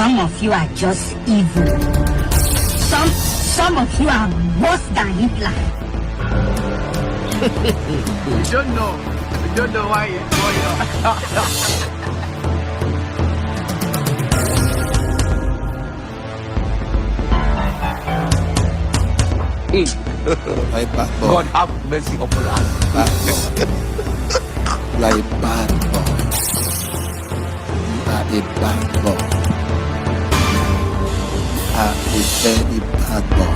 Some of you are just evil. Some of you are worse than Hitler. You don't know. You don't know why it's going on. God have mercy upon us. Like bad boy. You are a bad boy. You are a very bad boy.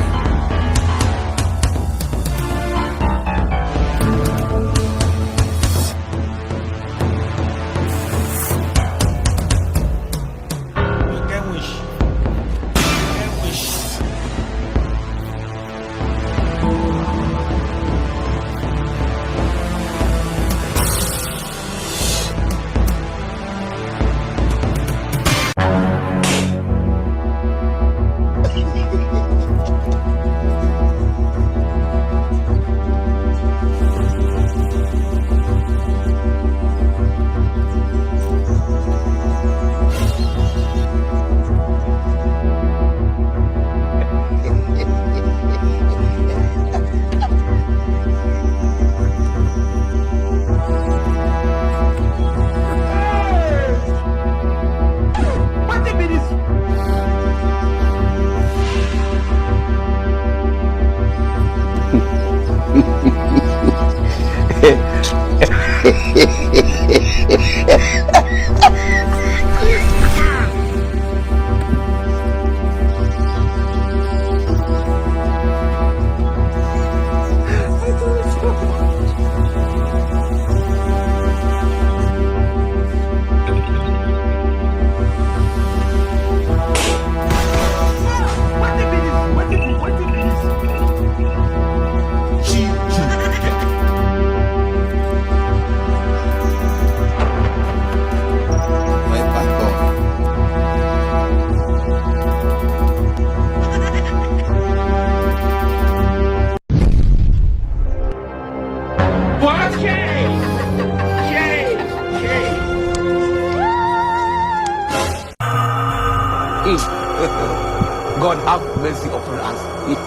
God have mercy upon us. I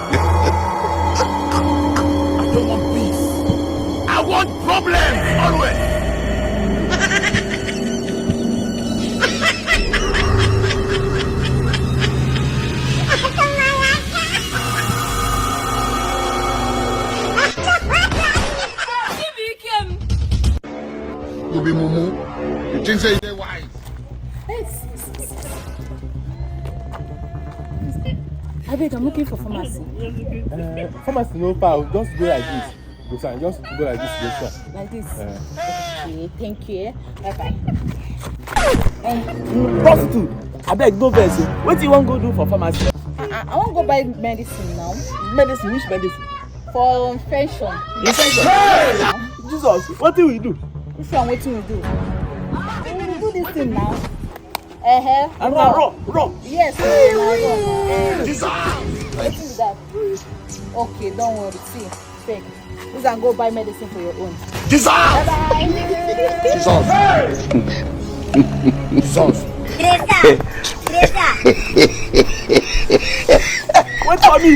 don't want peace. I want problems always. You be mumu. You think say you're wise. I beg, I'm looking for pharmacy. Pharmacy no far. Just go like this. Just go like this. Like this? Okay, thank you. Bye-bye. Prostitute, I beg, no vex. What do you want to go do for pharmacy? I want to go buy medicine now. Medicine? Which medicine? For infection. Hey! Jesus, what do we do? Which one? What do we do? We will do this thing now. And run. Yes. Jesus. What is that? Okay, don't worry. See, fake. You can go buy medicine for your own. Jesus. Bye-bye. Jesus. Teresa. Wait for me.